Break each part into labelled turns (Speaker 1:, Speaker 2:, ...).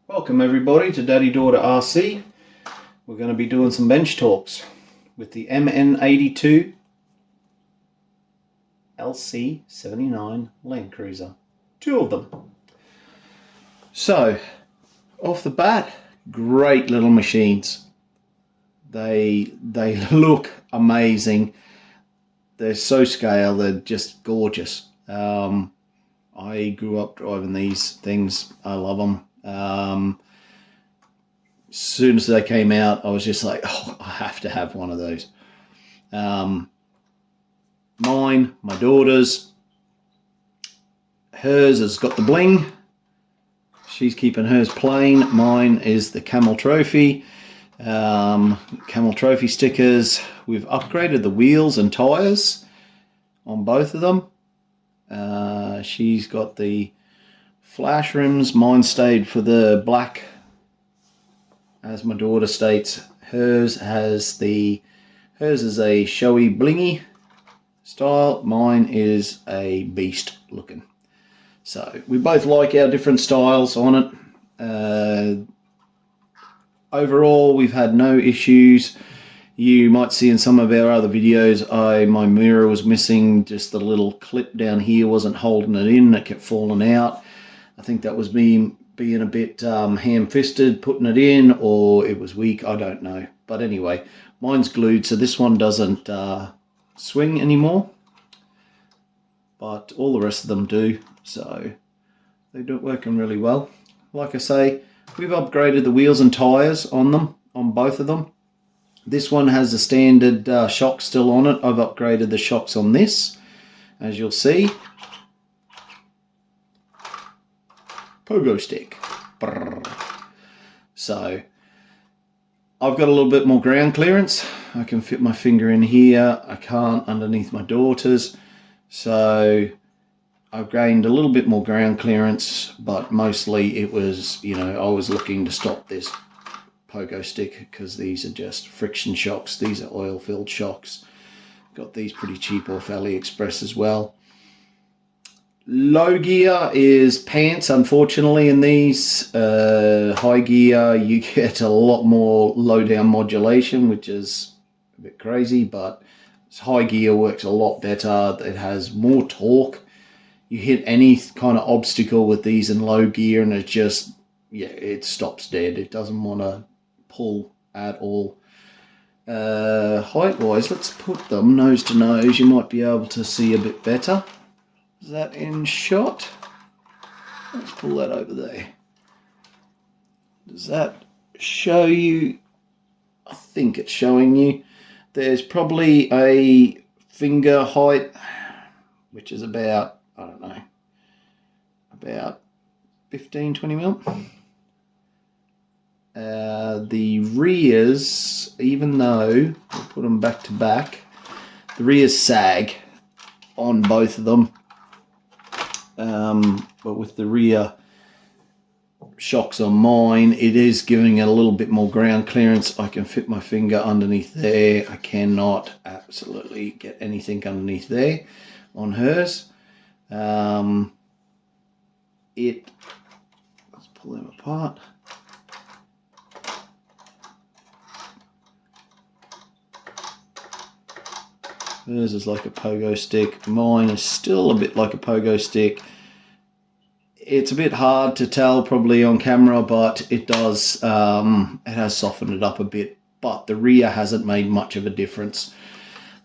Speaker 1: Welcome everybody to Daddy Daughter RC. We're going to be doing some bench talks with the MN82 LC 79 Landcruiser. Two of them. So, off the bat, great little machines. They look amazing. They're so scale, they're just gorgeous. I grew up driving these things. I love them. As soon as they came out, I was just like, oh, I have to have one of those. Mine, my daughter's, hers has got the bling. She's keeping hers plain. Mine is the Camel Trophy. Camel Trophy stickers. We've upgraded the wheels and tyres on both of them. She's got the flash rims. Mine stayed for the black, as my daughter states. Hers is a showy blingy style. Mine is a beast looking. So we both like our different styles on it. Overall, we've had no issues. You might see in some of our other videos, my mirror was missing. Just the little clip down here wasn't holding it in. It kept falling out. I think that was me being a bit ham-fisted putting it in, or it was weak. I don't know. But anyway, mine's glued, so this one doesn't swing anymore. But all the rest of them do. So they're working really well. Like I say, we've upgraded the wheels and tyres on them, on both of them. This one has the standard shock still on it. I've upgraded the shocks on this, as you'll see. Pogo stick. Brrr. So I've got a little bit more ground clearance. I can fit my finger in here. I can't underneath my daughter's. So I've gained a little bit more ground clearance, but mostly it was, I was looking to stop this pogo stick because these are just friction shocks. These are oil-filled shocks. Got these pretty cheap off AliExpress as well. Low gear is pants, unfortunately, in these. High gear, you get a lot more low-down modulation, which is a bit crazy, but high gear works a lot better. It has more torque. You hit any kind of obstacle with these in low gear and it just, it stops dead. It doesn't want to pull at all. Height-wise, let's put them nose to nose. You might be able to see a bit better. Is that in shot? Let's pull that over there. Does that show you? I think it's showing you. There's probably a finger height, which is about, I don't know, about 15, 20 mil. The rears, even though we'll put them back to back, the rears sag on both of them. But with the rear shocks on mine, it is giving it a little bit more ground clearance. I can fit my finger underneath there. I cannot absolutely get anything underneath there on hers. Let's pull them apart. Hers is like a pogo stick. Mine is still a bit like a pogo stick. It's a bit hard to tell probably on camera, but it does, it has softened it up a bit. But the rear hasn't made much of a difference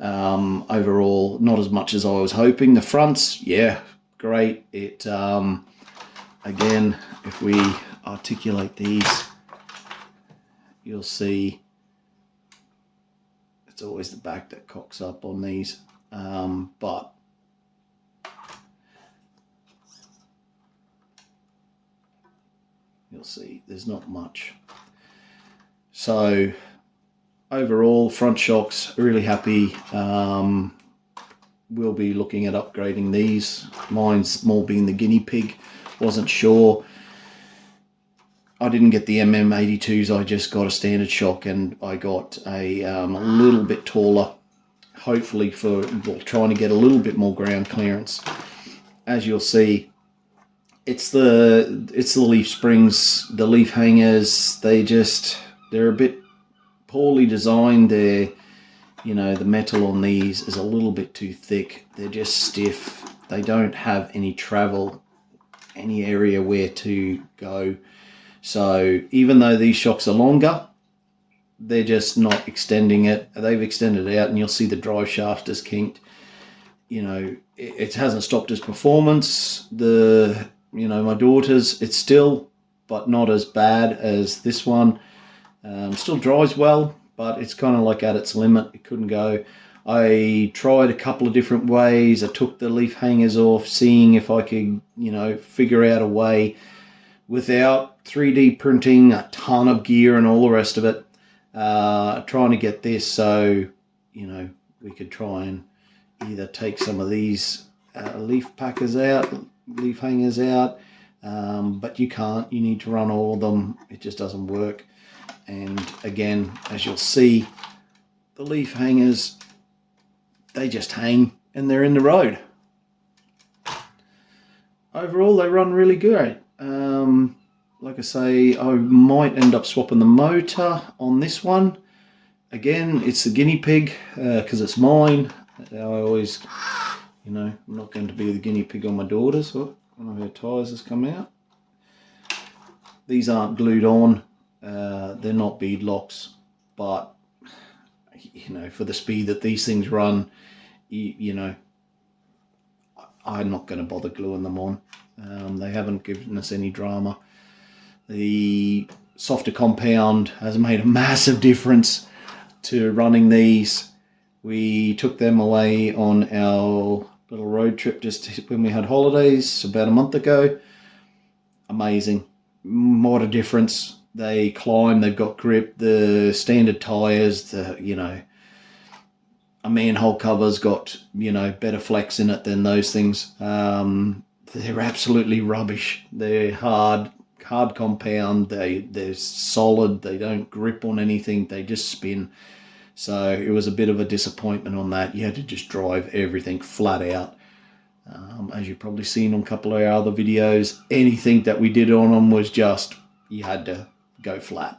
Speaker 1: overall. Not as much as I was hoping. The fronts, yeah, great. It, again, if we articulate these, you'll see it's always the back that cocks up on these, but you'll see there's not much. So overall, front shocks, really happy. We'll be looking at upgrading these. Mine's more being the guinea pig. Wasn't sure. I didn't get the MM82s, I just got a standard shock, and I got a little bit taller, hopefully for trying to get a little bit more ground clearance. As you'll see, it's the leaf springs, the leaf hangers. They're a bit poorly designed. The metal on these is a little bit too thick. They're just stiff. They don't have any travel, any area where to go. So even though these shocks are longer, they're just not extending it. They've extended it out, and you'll see the drive shaft is kinked. It hasn't stopped its performance. My daughter's, it's still, but not as bad as this one. Still drives well, but it's kind of like at its limit. It couldn't go. I tried a couple of different ways. I took the leaf hangers off, seeing if I could, figure out a way without 3D printing a ton of gear and all the rest of it. Trying to get this so, we could try and either take some of these leaf hangers out, but you can't. You need to run all of them. It just doesn't work. And again, as you'll see, the leaf hangers, they just hang and they're in the road. Overall, they run really good. Like I say, I might end up swapping the motor on this one. Again, it's a guinea pig because it's mine. I always, I'm not going to be the guinea pig on my daughter's. Oh, one of her tyres has come out. These aren't glued on. They're not bead locks, but for the speed that these things run, I'm not going to bother gluing them on. They haven't given us any drama. The softer compound has made a massive difference to running these. We took them away on our little road trip just when we had holidays about a month ago. Amazing. What a difference. They climb, they've got grip. The standard tyres, a manhole cover's got, better flex in it than those things. They're absolutely rubbish. They're hard compound. They're solid. They don't grip on anything. They just spin. So it was a bit of a disappointment on that. You had to just drive everything flat out. As you've probably seen on a couple of our other videos, anything that we did on them was just, you had to go flat.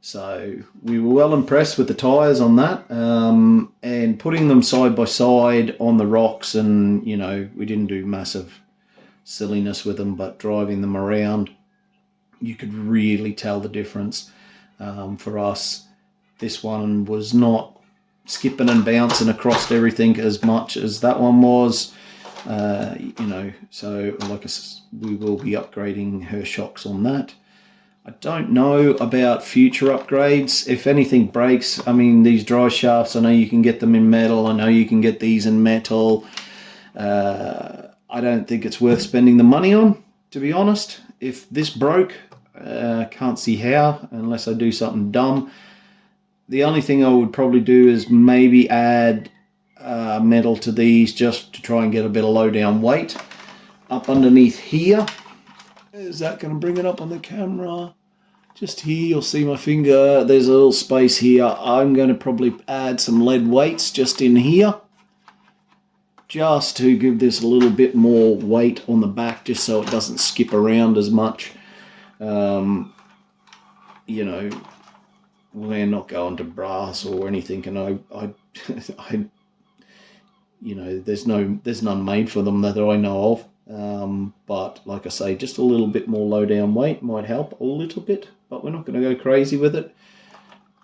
Speaker 1: So we were well impressed with the tyres on that, and putting them side by side on the rocks, and we didn't do massive silliness with them, but driving them around, you could really tell the difference. For us, this one was not skipping and bouncing across everything as much as that one was. So like I said, we will be upgrading her shocks on that. I don't know about future upgrades. If anything breaks, these drive shafts, I know you can get them in metal. I know you can get these in metal. I don't think it's worth spending the money on, to be honest. If this broke, can't see how, unless I do something dumb. The only thing I would probably do is maybe add metal to these just to try and get a bit of low down weight. Up underneath here, is that going to bring it up on the camera? Just here, you'll see my finger. There's a little space here. I'm going to probably add some lead weights just in here, just to give this a little bit more weight on the back, just so it doesn't skip around as much. We're not going to brass or anything, and there's none made for them that I know of. But like I say, just a little bit more low down weight might help a little bit, but we're not going to go crazy with it.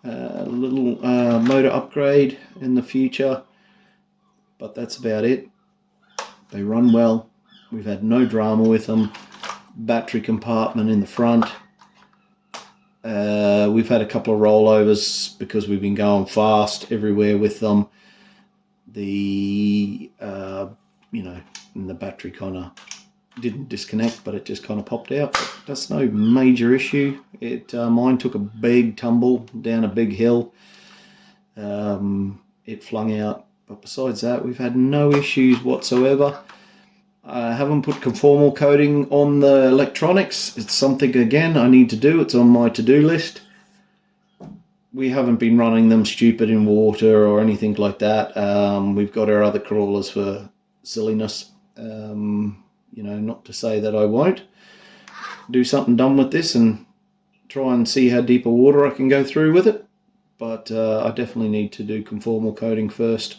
Speaker 1: A little motor upgrade in the future, but that's about it. They run well. We've had no drama with them. Battery compartment in the front. We've had a couple of rollovers because we've been going fast everywhere with them. The and the battery kind of didn't disconnect, but it just kind of popped out. But that's no major issue. Mine took a big tumble down a big hill. It flung out, but besides that, we've had no issues whatsoever. I haven't put conformal coating on the electronics. It's something, again, I need to do. It's on my to-do list. We haven't been running them stupid in water or anything like that. We've got our other crawlers for silliness. you know, not to say that I won't do something done with this and try and see how deep a water I can go through with it. But I definitely need to do conformal coating first,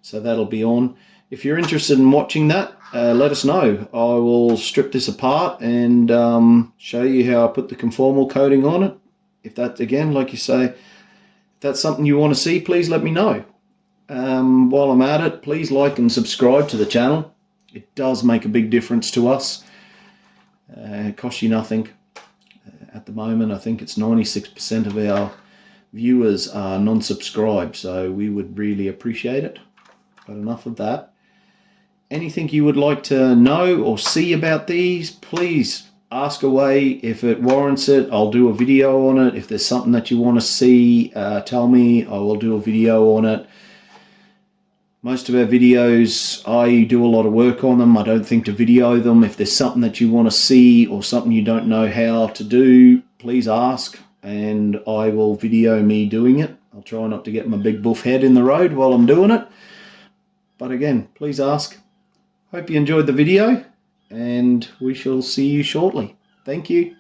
Speaker 1: so that'll be on. If you're interested in watching that, let us know. I will strip this apart and show you how I put the conformal coating on it. If that, again, like you say, if that's something you want to see, please let me know. While I'm at it, please like and subscribe to the channel. It does make a big difference to us. It costs you nothing. At the moment, I think it's 96% of our viewers are non-subscribed, so we would really appreciate it. But enough of that. Anything you would like to know or see about these, please ask away. If it warrants it, I'll do a video on it. If there's something that you want to see, tell me. I will do a video on it. Most of our videos, I do a lot of work on them. I don't think to video them. If there's something that you want to see or something you don't know how to do, please ask and I will video me doing it. I'll try not to get my big buff head in the road while I'm doing it. But again, please ask. Hope you enjoyed the video and we shall see you shortly. Thank you.